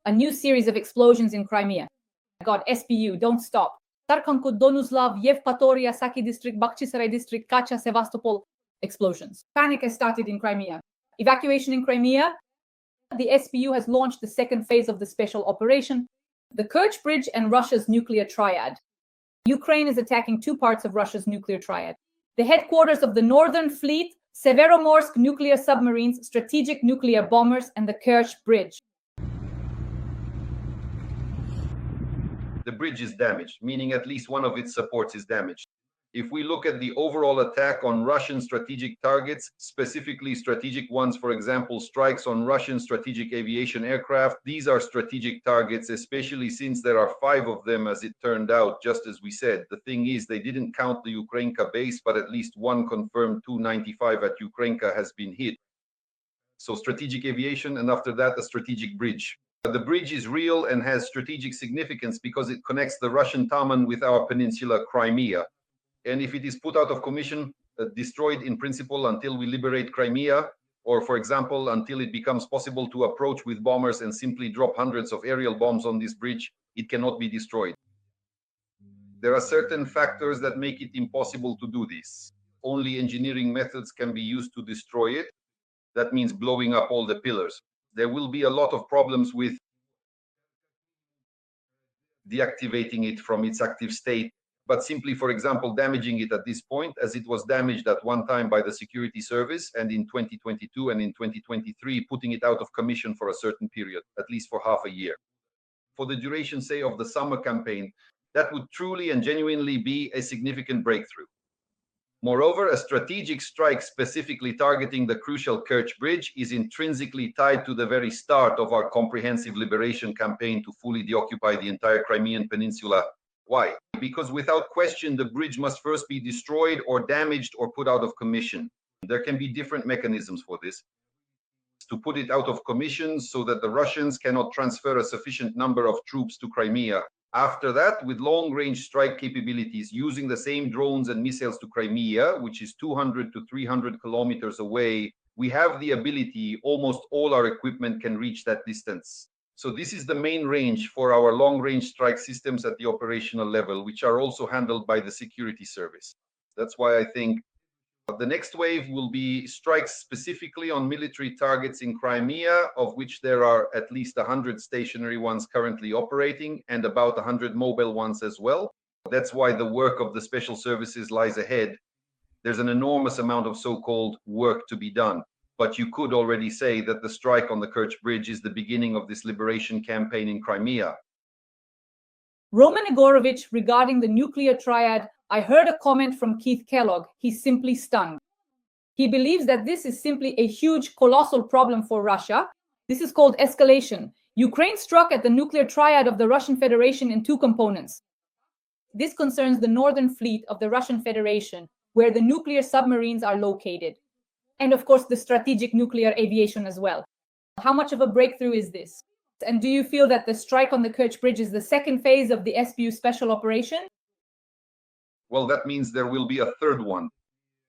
a new series of explosions in Crimea. God, SPU, don't stop. Tarkanku, Donuslav, Yevpatoria, Saki district, Bakhchisaray district, Kacha, Sevastopol, explosions. Panic has started in Crimea. Evacuation in Crimea. The SPU has launched the second phase of the special operation, the Kerch Bridge and Russia's nuclear triad. Ukraine is attacking two parts of Russia's nuclear triad. The headquarters of the Northern Fleet, Severomorsk nuclear submarines, strategic nuclear bombers, and the Kerch Bridge. The bridge is damaged, meaning at least one of its supports is damaged. If we look at the overall attack on Russian strategic targets, specifically strategic ones, for example, strikes on Russian strategic aviation aircraft, these are strategic targets, especially since there are 5 of them, as it turned out, just as we said. The thing is, they didn't count the Ukrainka base, but at least one confirmed Tu-95 at Ukrainka has been hit. So strategic aviation, and after that, a strategic bridge. The bridge is real and has strategic significance because it connects the Russian Taman with our peninsula, Crimea. And if it is put out of commission, destroyed in principle until we liberate Crimea, or for example, until it becomes possible to approach with bombers and simply drop hundreds of aerial bombs on this bridge, it cannot be destroyed. There are certain factors that make it impossible to do this. Only engineering methods can be used to destroy it. That means blowing up all the pillars. There will be a lot of problems with deactivating it from its active state, but simply, for example, damaging it at this point, as it was damaged at one time by the security service, and in 2022 and in 2023, putting it out of commission for a certain period, at least for half a year. For the duration, say, of the summer campaign, that would truly and genuinely be a significant breakthrough. Moreover, a strategic strike specifically targeting the crucial Kerch Bridge is intrinsically tied to the very start of our comprehensive liberation campaign to fully deoccupy the entire Crimean Peninsula. Why? Because without question, the bridge must first be destroyed or damaged or put out of commission. There can be different mechanisms for this. To put it out of commission so that the Russians cannot transfer a sufficient number of troops to Crimea. After that, with long-range strike capabilities, using the same drones and missiles to Crimea, which is 200 to 300 kilometers away, we have the ability, almost all our equipment can reach that distance. So this is the main range for our long-range strike systems at the operational level, which are also handled by the security service. That's why I think the next wave will be strikes specifically on military targets in Crimea, of which there are at least 100 stationary ones currently operating and about 100 mobile ones as well. That's why the work of the special services lies ahead. There's an enormous amount of so-called work to be done. But you could already say that the strike on the Kerch Bridge is the beginning of this liberation campaign in Crimea. Roman Egorovich, regarding the nuclear triad, I heard a comment from Keith Kellogg. He's simply stunned. He believes that this is simply a huge, colossal problem for Russia. This is called escalation. Ukraine struck at the nuclear triad of the Russian Federation in 2 components. This concerns the Northern Fleet of the Russian Federation, where the nuclear submarines are located. And of course, the strategic nuclear aviation as well. How much of a breakthrough is this? And do you feel that the strike on the Kerch Bridge is the second phase of the SPU special operation? Well, that means there will be a third one.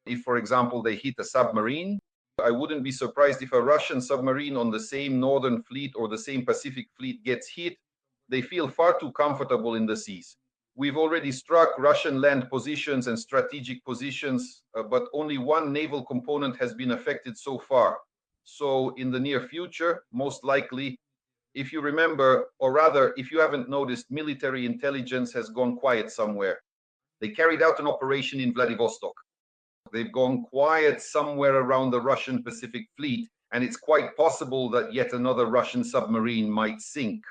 If, for example, they hit a submarine, I wouldn't be surprised if a Russian submarine on the same Northern Fleet or the same Pacific Fleet gets hit. They feel far too comfortable in the seas. We've already struck Russian land positions and strategic positions, but only one naval component has been affected so far. So in the near future, most likely, if you remember, or rather, if you haven't noticed, military intelligence has gone quiet somewhere. They carried out an operation in Vladivostok. They've gone quiet somewhere around the Russian Pacific Fleet, and it's quite possible that yet another Russian submarine might sink.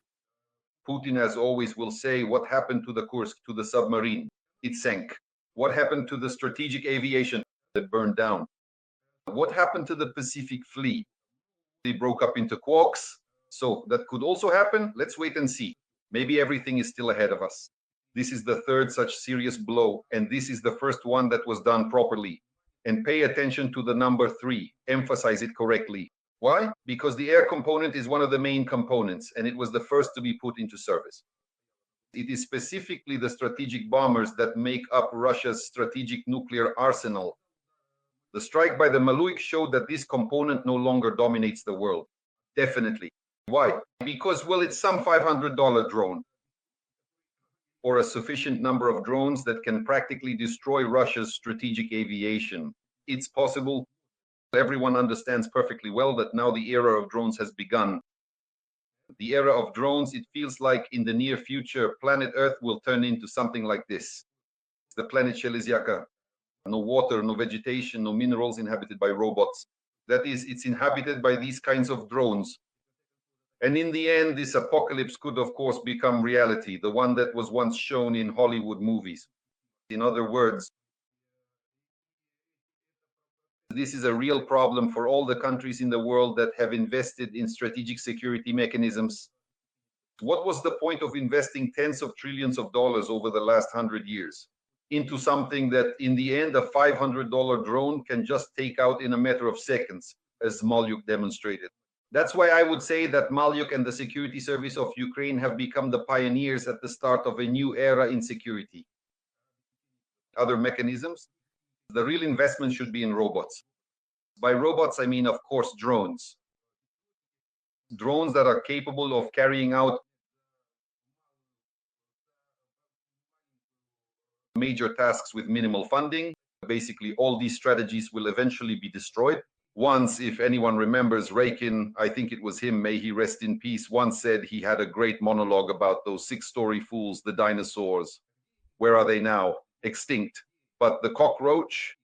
Putin, as always, will say, what happened to the Kursk, to the submarine? It sank. What happened to the strategic aviation? It burned down. What happened to the Pacific Fleet? They broke up into quarks. So that could also happen. Let's wait and see. Maybe everything is still ahead of us. This is the third such serious blow, and this is the first one that was done properly. And pay attention to the number 3. Emphasize it correctly. Why? Because the air component is one of the main components, and it was the first to be put into service. It is specifically the strategic bombers that make up Russia's strategic nuclear arsenal. The strike by the Maluik showed that this component no longer dominates the world. Definitely. Why? Because, well, it's some $500 drone, or a sufficient number of drones that can practically destroy Russia's strategic aviation. It's possible. Everyone understands perfectly well that now the era of drones has begun. The era of drones, it feels like in the near future, planet Earth will turn into something like this. The planet Shelizyaga. No water, no vegetation, no minerals, inhabited by robots. That is, it's inhabited by these kinds of drones. And in the end, this apocalypse could, of course, become reality, the one that was once shown in Hollywood movies. In other words, this is a real problem for all the countries in the world that have invested in strategic security mechanisms. What was the point of investing tens of trillions of dollars over the last 100 years into something that in the end a $500 drone can just take out in a matter of seconds, as Malyuk demonstrated? That's why I would say that Malyuk and the security service of Ukraine have become the pioneers at the start of a new era in security. Other mechanisms, the real investment should be in robots. By robots, I mean, of course, drones. Drones that are capable of carrying out major tasks with minimal funding. Basically, all these strategies will eventually be destroyed. Once, if anyone remembers, Raikin, I think it was him, may he rest in peace, once said he had a great monologue about those six-story fools, the dinosaurs. Where are they now? Extinct. But the cockroach,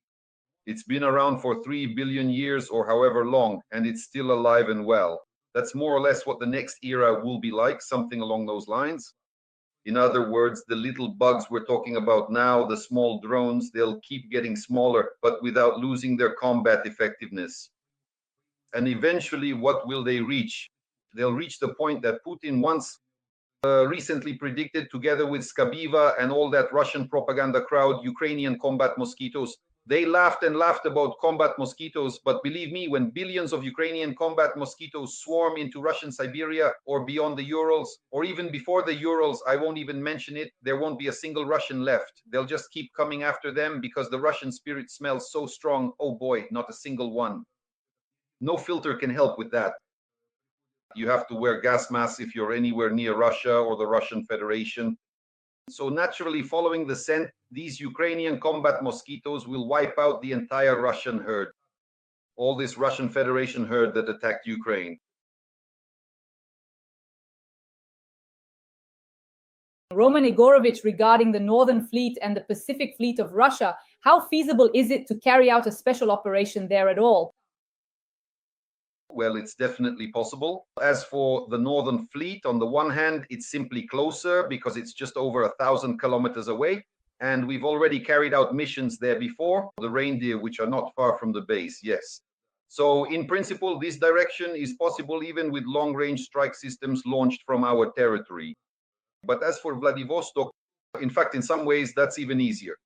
it's been around for 3 billion years or however long, and it's still alive and well. That's more or less what the next era will be like, something along those lines. In other words, the little bugs we're talking about now, the small drones, they'll keep getting smaller, but without losing their combat effectiveness. And eventually, what will they reach? They'll reach the point that Putin once recently predicted, together with Skabiva and all that Russian propaganda crowd, Ukrainian combat mosquitoes. They laughed and laughed about combat mosquitoes, but believe me, when billions of Ukrainian combat mosquitoes swarm into Russian Siberia or beyond the Urals, or even before the Urals, I won't even mention it, there won't be a single Russian left. They'll just keep coming after them because the Russian spirit smells so strong. Oh boy, not a single one. No filter can help with that. You have to wear gas masks if you're anywhere near Russia or the Russian Federation. So naturally, following the scent, these Ukrainian combat mosquitoes will wipe out the entire Russian herd, all this Russian Federation herd that attacked Ukraine. Roman Igorovich, regarding the Northern Fleet and the Pacific Fleet of Russia, how feasible is it to carry out a special operation there at all? Well, it's definitely possible. As for the Northern Fleet, on the one hand, it's simply closer because it's just over 1,000 kilometers away. And we've already carried out missions there before, the Reindeer, which are not far from the base, yes. So in principle, this direction is possible even with long-range strike systems launched from our territory. But as for Vladivostok, in fact, in some ways, that's even easier.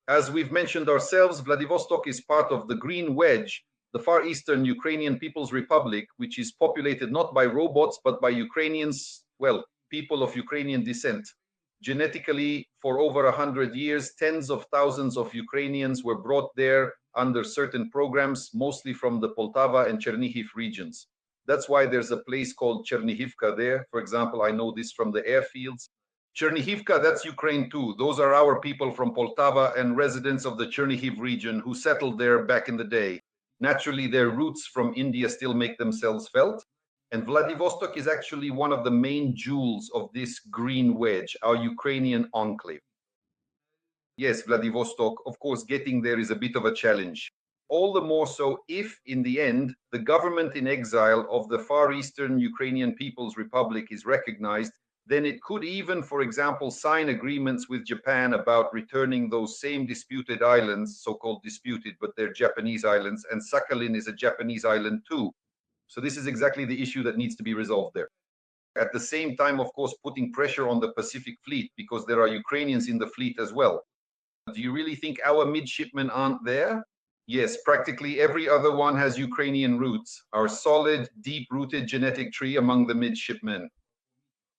As we've mentioned ourselves, Vladivostok is part of the Green Wedge, the Far Eastern Ukrainian People's Republic, which is populated not by robots, but by Ukrainians, well, people of Ukrainian descent. Genetically, for over 100 years, tens of thousands of Ukrainians were brought there under certain programs, mostly from the Poltava and Chernihiv regions. That's why there's a place called Chernihivka there. For example, I know this from the Airfields. Chernihivka, that's Ukraine too. Those are our people from Poltava and residents of the Chernihiv region who settled there back in the day. Naturally, their roots from India still make themselves felt. And Vladivostok is actually one of the main jewels of this green wedge, our Ukrainian enclave. Yes, Vladivostok, of course, getting there is a bit of a challenge. All the more so if, in the end, the government in exile of the Far Eastern Ukrainian People's Republic is recognized, then it could even, for example, sign agreements with Japan about returning those same disputed islands, so-called disputed, but they're Japanese islands, and Sakhalin is a Japanese island too. So this is exactly the issue that needs to be resolved there. At the same time, of course, putting pressure on the Pacific Fleet, because there are Ukrainians in the fleet as well. Do you really think our midshipmen aren't there? Yes, practically every other one has Ukrainian roots, our solid, deep-rooted genetic tree among the midshipmen.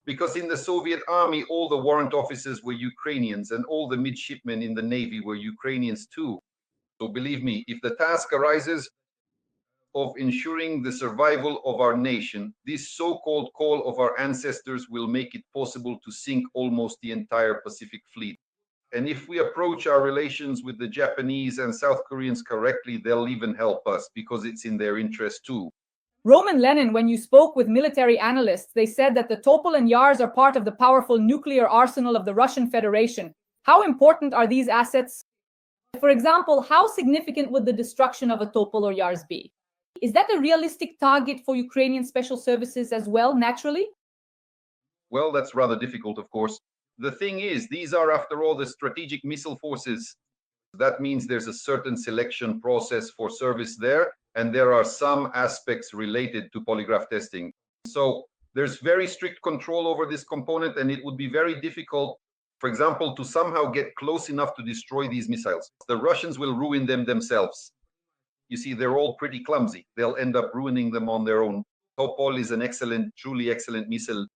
Because in the Soviet army, all the warrant officers were Ukrainians and all the midshipmen in the Navy were Ukrainians too. So believe me, if the task arises, of ensuring the survival of our nation, this so-called call of our ancestors will make it possible to sink almost the entire Pacific Fleet. And if we approach our relations with the Japanese and South Koreans correctly, they'll even help us because it's in their interest too. Roman Lenin, when you spoke with military analysts, they said that the Topol and Yars are part of the powerful nuclear arsenal of the Russian Federation. How important are these assets? For example, how significant would the destruction of a Topol or Yars be? Is that a realistic target for Ukrainian special services as well, naturally? Well, that's rather difficult, of course. The thing is, these are, after all, the strategic missile forces. That means there's a certain selection process for service there, and there are some aspects related to polygraph testing. So there's very strict control over this component, and it would be very difficult, for example, to somehow get close enough to destroy these missiles. The Russians will ruin them themselves. You see, they're all pretty clumsy. They'll end up ruining them on their own. Topol is an excellent, truly excellent missile.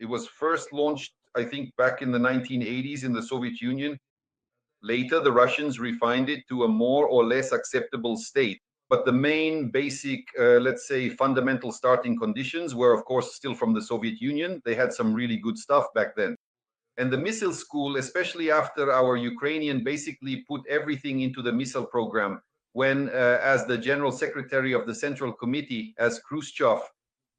It was first launched, I think, back in the 1980s in the Soviet Union. Later, the Russians refined it to a more or less acceptable state. But the main basic, let's say, fundamental starting conditions were, of course, still from the Soviet Union. They had some really good stuff back then. And the missile school, especially after our Ukrainian basically put everything into the missile program, when, as the General Secretary of the Central Committee, as Khrushchev,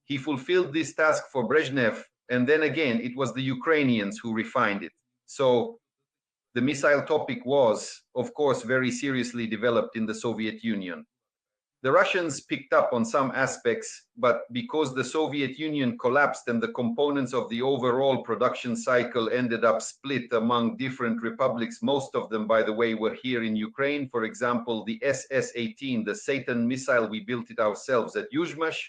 he fulfilled this task for Brezhnev. And then again, it was the Ukrainians who refined it. So the missile topic was, of course, very seriously developed in the Soviet Union. The Russians picked up on some aspects, but because the Soviet Union collapsed and the components of the overall production cycle ended up split among different republics, most of them, by the way, were here in Ukraine. For example, the SS-18, the Satan missile, we built it ourselves at Yuzhmash.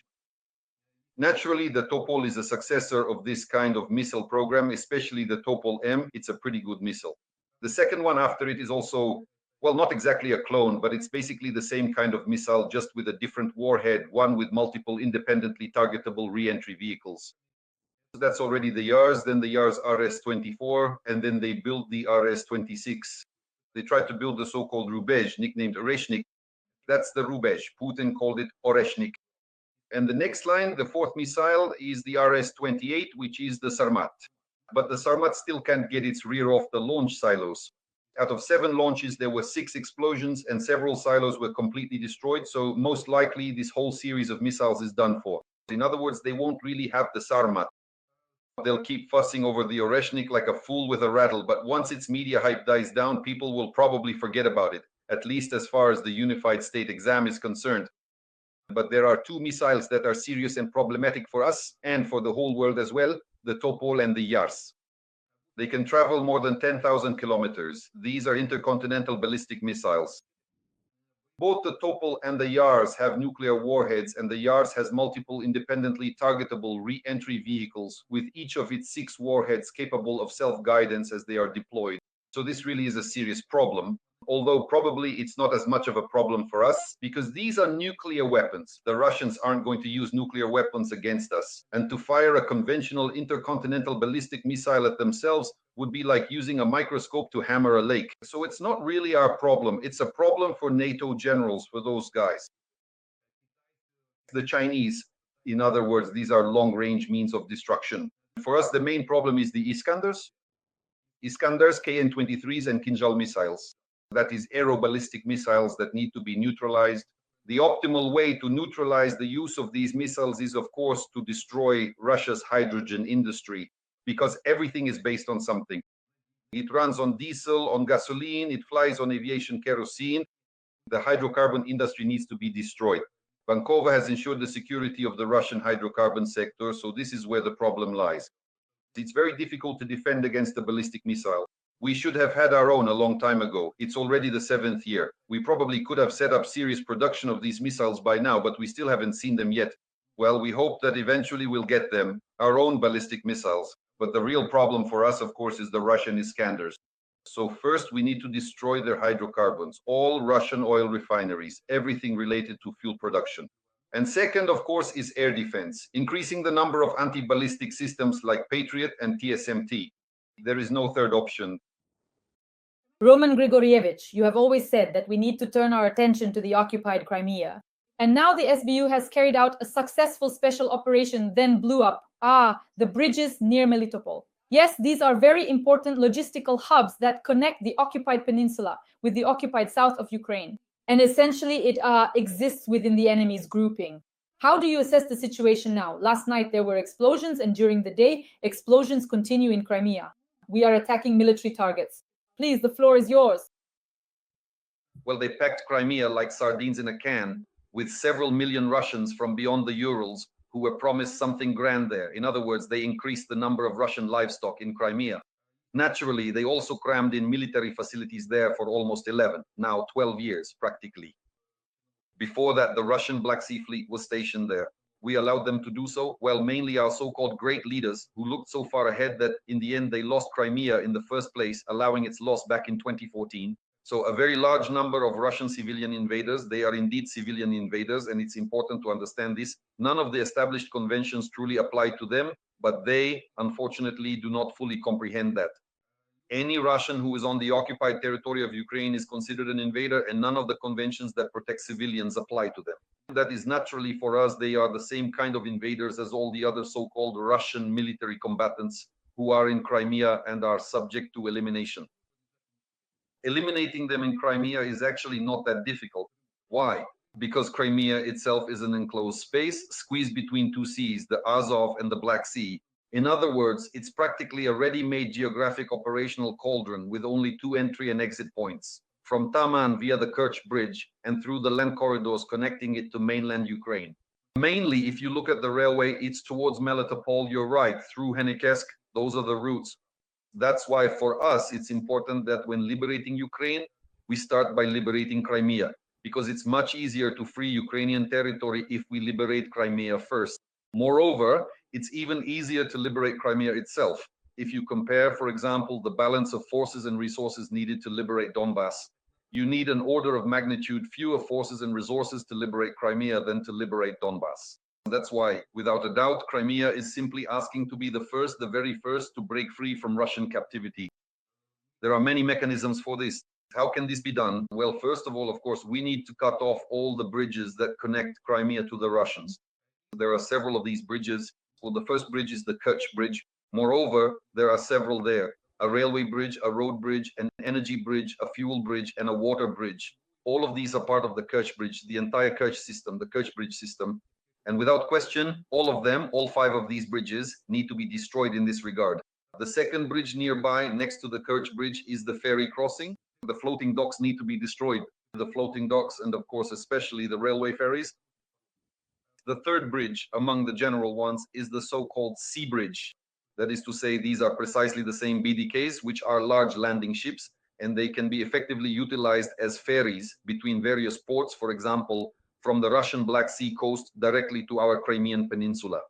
Naturally, the Topol is a successor of this kind of missile program, especially the Topol M. It's a pretty good missile. The second one after it is also, well, not exactly a clone, but it's basically the same kind of missile, just with a different warhead, one with multiple independently targetable re-entry vehicles. So that's already the Yars, then the Yars RS-24, and then they built the RS-26. They tried to build the so-called Rubezh, nicknamed Oreshnik. That's the Rubezh. Putin called it Oreshnik. And the next line, the fourth missile, is the RS-28, which is the Sarmat. But the Sarmat still can't get its rear off the launch silos. Out of 7 launches, there were 6 explosions and several silos were completely destroyed. So most likely this whole series of missiles is done for. In other words, they won't really have the Sarmat. They'll keep fussing over the Oreshnik like a fool with a rattle. But once its media hype dies down, people will probably forget about it, at least as far as the unified state exam is concerned. But there are 2 missiles that are serious and problematic for us and for the whole world as well, the Topol and the Yars. They can travel more than 10,000 kilometers. These are intercontinental ballistic missiles. Both the Topol and the Yars have nuclear warheads, and the Yars has multiple independently targetable re-entry vehicles with each of its 6 warheads capable of self-guidance as they are deployed. So this really is a serious problem. Although probably it's not as much of a problem for us, because these are nuclear weapons. The Russians aren't going to use nuclear weapons against us. And to fire a conventional intercontinental ballistic missile at themselves would be like using a microscope to hammer a lake. So it's not really our problem. It's a problem for NATO generals, for those guys. The Chinese, in other words, these are long-range means of destruction. For us, the main problem is the Iskanders, KN-23s, and Kinjal missiles. That is aeroballistic missiles that need to be neutralized. The optimal way to neutralize the use of these missiles is, of course, to destroy Russia's hydrogen industry, because everything is based on something. It runs on diesel, on gasoline, it flies on aviation kerosene. The hydrocarbon industry needs to be destroyed. Bankova has ensured the security of the Russian hydrocarbon sector, so this is where the problem lies. It's very difficult to defend against a ballistic missile. We should have had our own a long time ago. It's already the 7th year. We probably could have set up serious production of these missiles by now, but we still haven't seen them yet. Well, we hope that eventually we'll get them, our own ballistic missiles. But the real problem for us, of course, is the Russian Iskanders. So first, we need to destroy their hydrocarbons, all Russian oil refineries, everything related to fuel production. And second, of course, is air defense, increasing the number of anti-ballistic systems like Patriot and TSMT. There is no third option. Roman Grigorievich, you have always said that we need to turn our attention to the occupied Crimea. And now the SBU has carried out a successful special operation, then blew up. The bridges near Melitopol. Yes, these are very important logistical hubs that connect the occupied peninsula with the occupied south of Ukraine. And essentially, it exists within the enemy's grouping. How do you assess the situation now? Last night, there were explosions, and during the day, explosions continue in Crimea. We are attacking military targets. Please, the floor is yours. Well, they packed Crimea like sardines in a can with several million Russians from beyond the Urals who were promised something grand there. In other words, they increased the number of Russian livestock in Crimea. Naturally, they also crammed in military facilities there for almost 11, now 12 years practically. Before that, the Russian Black Sea Fleet was stationed there. We allowed them to do so, well, mainly our so-called great leaders who looked so far ahead that in the end they lost Crimea in the first place, allowing its loss back in 2014. So a very large number of Russian civilian invaders, they are indeed civilian invaders, and it's important to understand this. None of the established conventions truly apply to them, but they, unfortunately, do not fully comprehend that. Any Russian who is on the occupied territory of Ukraine is considered an invader, and none of the conventions that protect civilians apply to them. That is naturally for us, they are the same kind of invaders as all the other so-called Russian military combatants who are in Crimea and are subject to elimination. Eliminating them in Crimea is actually not that difficult. Why? Because Crimea itself is an enclosed space squeezed between two seas, the Azov and the Black Sea. In other words, it's practically a ready-made geographic operational cauldron with only two entry and exit points, from Taman via the Kerch Bridge and through the land corridors connecting it to mainland Ukraine. Mainly, if you look at the railway, it's towards Melitopol, you're right, through Henikesk, those are the routes. That's why for us, it's important that when liberating Ukraine, we start by liberating Crimea, because it's much easier to free Ukrainian territory if we liberate Crimea first. Moreover, it's even easier to liberate Crimea itself. If you compare, for example, the balance of forces and resources needed to liberate Donbass, you need an order of magnitude fewer forces and resources to liberate Crimea than to liberate Donbass. That's why, without a doubt, Crimea is simply asking to be the very first to break free from Russian captivity. There are many mechanisms for this. How can this be done? Well, first of all, of course, we need to cut off all the bridges that connect Crimea to the Russians. There are several of these bridges. Well, the first bridge is the Kerch Bridge. Moreover, there are several there. A railway bridge, a road bridge, an energy bridge, a fuel bridge, and a water bridge. All of these are part of the Kerch Bridge, the entire Kerch system, the Kerch Bridge system. And without question, all of them, all 5 of these bridges, need to be destroyed in this regard. The second bridge nearby, next to the Kerch Bridge, is the ferry crossing. The floating docks need to be destroyed. The floating docks, and of course, especially the railway ferries. The third bridge among the general ones is the so-called Sea Bridge. That is to say, these are precisely the same BDKs, which are large landing ships, and they can be effectively utilized as ferries between various ports, for example, from the Russian Black Sea coast directly to our Crimean Peninsula.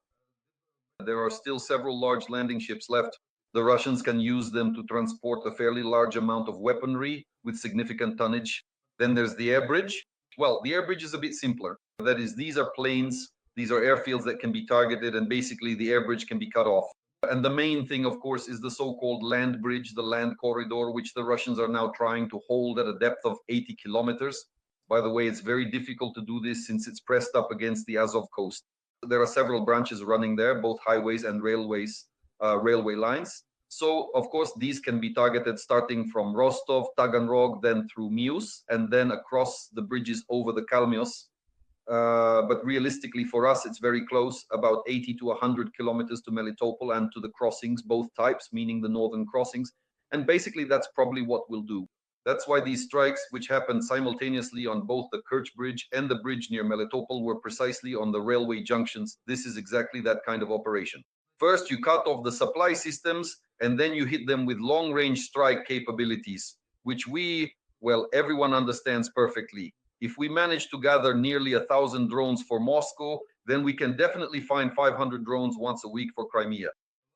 There are still several large landing ships left. The Russians can use them to transport a fairly large amount of weaponry with significant tonnage. Then there's the air bridge. Well, the air bridge is a bit simpler. That is, these are planes, these are airfields that can be targeted, and basically the air bridge can be cut off. And the main thing, of course, is the so-called land bridge, the land corridor, which the Russians are now trying to hold at a depth of 80 kilometers. By the way, it's very difficult to do this since it's pressed up against the Azov coast. There are several branches running there, both highways and railway lines. So, of course, these can be targeted starting from Rostov, Taganrog, then through Mius, and then across the bridges over the Kalmios. But realistically for us, it's very close, about 80 to 100 kilometers to Melitopol and to the crossings, both types, meaning the northern crossings. And basically, that's probably what we'll do. That's why these strikes, which happened simultaneously on both the Kerch Bridge and the bridge near Melitopol, were precisely on the railway junctions. This is exactly that kind of operation. First, you cut off the supply systems, and then you hit them with long-range strike capabilities, which everyone understands perfectly. If we manage to gather nearly 1,000 drones for Moscow, then we can definitely find 500 drones once a week for Crimea.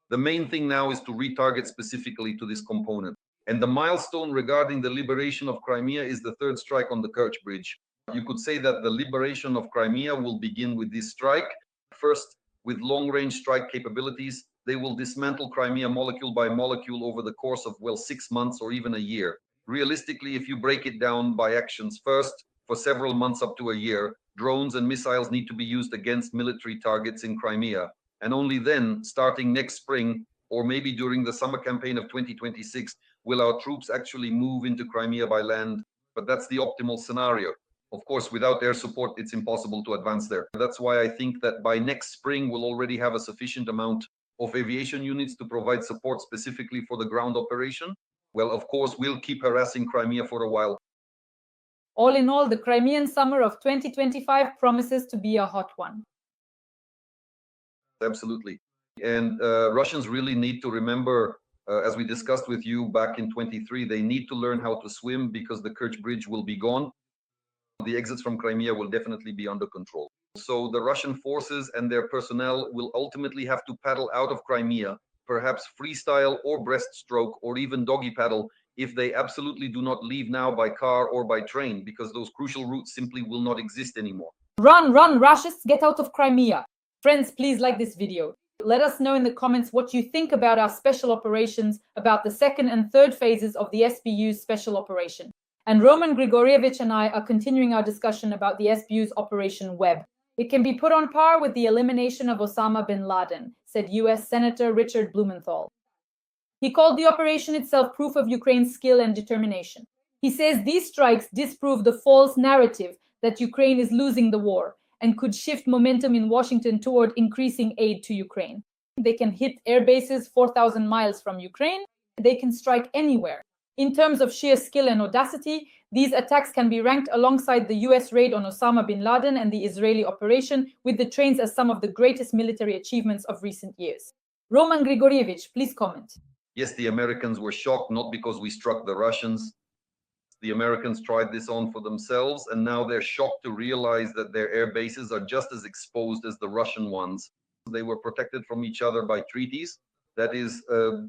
The main thing now is to retarget specifically to this component. And the milestone regarding the liberation of Crimea is the third strike on the Kerch Bridge. You could say that the liberation of Crimea will begin with this strike. First, with long-range strike capabilities, they will dismantle Crimea molecule by molecule over the course of, 6 months or even a year. Realistically, if you break it down by actions first, for several months up to a year, drones and missiles need to be used against military targets in Crimea. And only then, starting next spring, or maybe during the summer campaign of 2026, will our troops actually move into Crimea by land. But that's the optimal scenario. Of course, without air support, it's impossible to advance there. That's why I think that by next spring, we'll already have a sufficient amount of aviation units to provide support specifically for the ground operation. Well, of course, we'll keep harassing Crimea for a while. All in all, the Crimean summer of 2025 promises to be a hot one. Absolutely. And Russians really need to remember, as we discussed with you back in 23, they need to learn how to swim because the Kerch Bridge will be gone. The exits from Crimea will definitely be under control. So the Russian forces and their personnel will ultimately have to paddle out of Crimea, perhaps freestyle or breaststroke or even doggy paddle, if they absolutely do not leave now by car or by train, because those crucial routes simply will not exist anymore. Run, run, Russians, get out of Crimea. Friends, please like this video. Let us know in the comments what you think about our special operations, about the second and third phases of the SBU's special operation. And Roman Grigorievich and I are continuing our discussion about the SBU's Operation Web. It can be put on par with the elimination of Osama bin Laden, said US Senator Richard Blumenthal. He called the operation itself proof of Ukraine's skill and determination. He says these strikes disprove the false narrative that Ukraine is losing the war and could shift momentum in Washington toward increasing aid to Ukraine. They can hit air bases 4,000 miles from Ukraine. They can strike anywhere. In terms of sheer skill and audacity, these attacks can be ranked alongside the US raid on Osama bin Laden and the Israeli operation, with the trains as some of the greatest military achievements of recent years. Roman Grigorievich, please comment. Yes, the Americans were shocked, not because we struck the Russians. The Americans tried this on for themselves, and now they're shocked to realize that their air bases are just as exposed as the Russian ones. They were protected from each other by treaties. That is,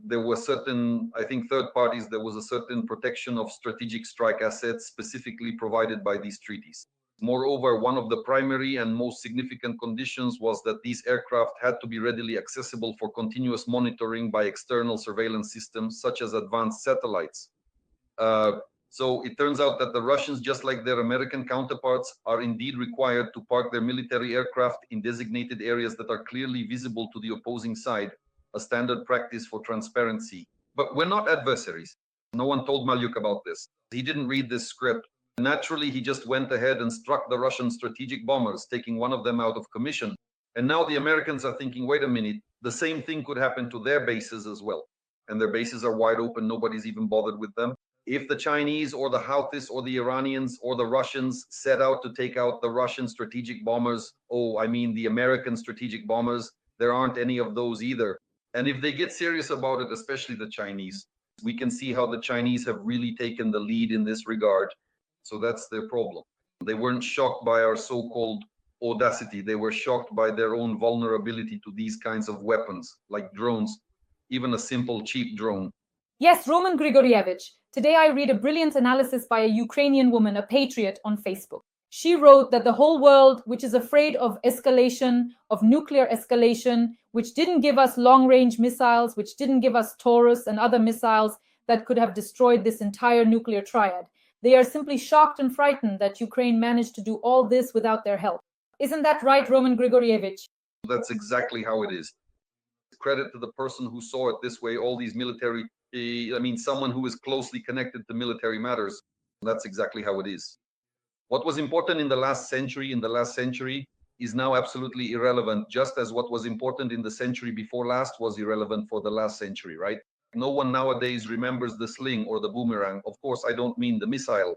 there were certain, I think, third parties, there was a certain protection of strategic strike assets specifically provided by these treaties. Moreover, one of the primary and most significant conditions was that these aircraft had to be readily accessible for continuous monitoring by external surveillance systems, such as advanced satellites. So it turns out that the Russians, just like their American counterparts, are indeed required to park their military aircraft in designated areas that are clearly visible to the opposing side, a standard practice for transparency. But we're not adversaries. No one told Malyuk about this. He didn't read this script. Naturally, he just went ahead and struck the Russian strategic bombers, taking one of them out of commission. And now the Americans are thinking, wait a minute, the same thing could happen to their bases as well. And their bases are wide open. Nobody's even bothered with them. If the Chinese or the Houthis or the Iranians or the Russians set out to take out the Russian strategic bombers, the American strategic bombers, there aren't any of those either. And if they get serious about it, especially the Chinese, we can see how the Chinese have really taken the lead in this regard. So that's their problem. They weren't shocked by our so-called audacity. They were shocked by their own vulnerability to these kinds of weapons, like drones, even a simple cheap drone. Yes, Roman Grigorievich. Today I read a brilliant analysis by a Ukrainian woman, a patriot, on Facebook. She wrote that the whole world, which is afraid of escalation, of nuclear escalation, which didn't give us long-range missiles, which didn't give us Taurus and other missiles that could have destroyed this entire nuclear triad. They are simply shocked and frightened that Ukraine managed to do all this without their help. Isn't that right, Roman Grigorievich? That's exactly how it is. Credit to the person who saw it this way, all these military, someone who is closely connected to military matters. That's exactly how it is. What was important in the last century, is now absolutely irrelevant, just as what was important in the century before last was irrelevant for the last century, right? No one nowadays remembers the sling or the boomerang. Of course, I don't mean the missile.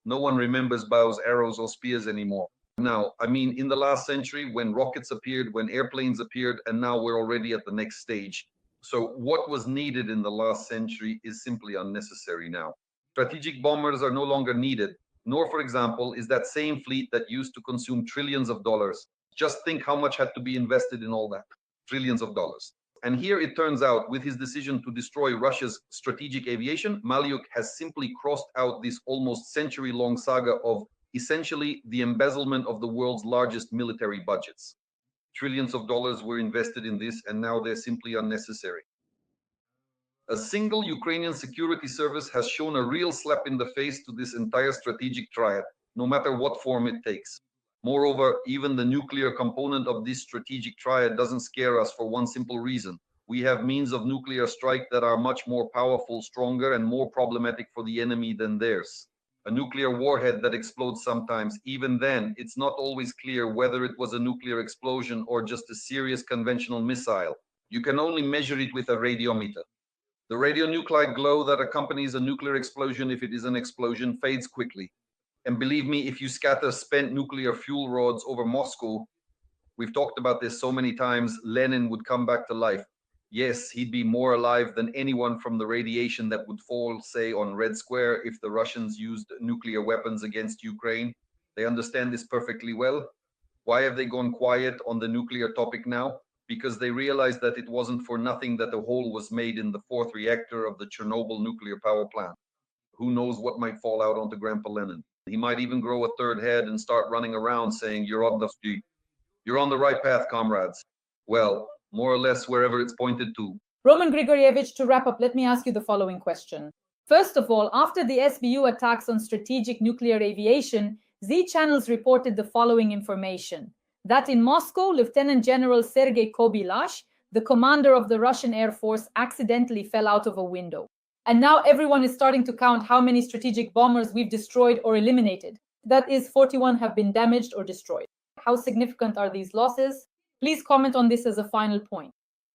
No one remembers bows, arrows, or spears anymore. Now, in the last century, when rockets appeared, when airplanes appeared, and now we're already at the next stage. So what was needed in the last century is simply unnecessary now. Strategic bombers are no longer needed, nor, for example, is that same fleet that used to consume trillions of dollars. Just think how much had to be invested in all that. Trillions of dollars. And here it turns out, with his decision to destroy Russia's strategic aviation, Malyuk has simply crossed out this almost century-long saga of essentially the embezzlement of the world's largest military budgets. Trillions of dollars were invested in this, and now they're simply unnecessary. A single Ukrainian security service has shown a real slap in the face to this entire strategic triad, no matter what form it takes. Moreover, even the nuclear component of this strategic triad doesn't scare us for one simple reason. We have means of nuclear strike that are much more powerful, stronger, and more problematic for the enemy than theirs. A nuclear warhead that explodes sometimes, even then, it's not always clear whether it was a nuclear explosion or just a serious conventional missile. You can only measure it with a radiometer. The radionuclide glow that accompanies a nuclear explosion, if it is an explosion, fades quickly. And believe me, if you scatter spent nuclear fuel rods over Moscow, we've talked about this so many times, Lenin would come back to life. Yes, he'd be more alive than anyone from the radiation that would fall, say, on Red Square if the Russians used nuclear weapons against Ukraine. They understand this perfectly well. Why have they gone quiet on the nuclear topic now? Because they realized that it wasn't for nothing that a hole was made in the fourth reactor of the Chernobyl nuclear power plant. Who knows what might fall out onto Grandpa Lenin? He might even grow a third head and start running around saying, you're on the right path, comrades. Well, more or less wherever it's pointed to. Roman Grigorievich, to wrap up, let me ask you the following question. First of all, after the SBU attacks on strategic nuclear aviation, Z channels reported the following information. That in Moscow, Lieutenant General Sergei Kobylash, the commander of the Russian Air Force, accidentally fell out of a window. And now everyone is starting to count how many strategic bombers we've destroyed or eliminated. That is, 41 have been damaged or destroyed. How significant are these losses? Please comment on this as a final point.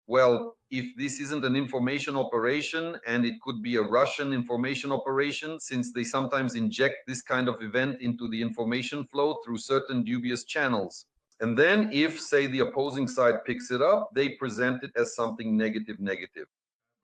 Well, if this isn't an information operation, and it could be a Russian information operation, since they sometimes inject this kind of event into the information flow through certain dubious channels. And then if, say, the opposing side picks it up, they present it as something negative.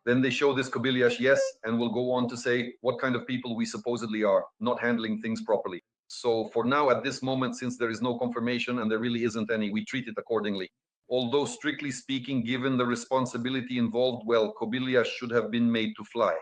Then they show this Kobylash, yes, and will go on to say what kind of people we supposedly are, not handling things properly. So for now, at this moment, since there is no confirmation and there really isn't any, we treat it accordingly. Although strictly speaking, given the responsibility involved, well, Kobylash should have been made to fly.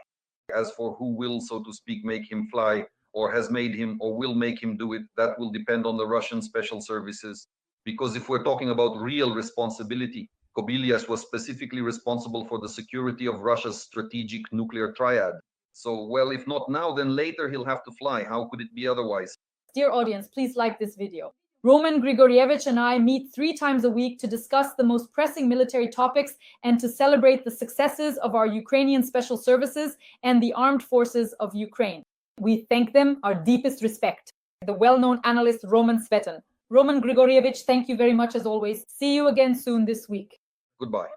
As for who will, so to speak, make him fly, or has made him, or will make him do it, that will depend on the Russian special services. Because if we're talking about real responsibility, Kobylash was specifically responsible for the security of Russia's strategic nuclear triad. So, well, if not now, then later he'll have to fly. How could it be otherwise? Dear audience, please like this video. Roman Grigorievich and I meet 3 times a week to discuss the most pressing military topics and to celebrate the successes of our Ukrainian special services and the armed forces of Ukraine. We thank them our deepest respect. The well-known analyst Roman Svetan. Roman Grigorievich, thank you very much as always. See you again soon this week. Goodbye.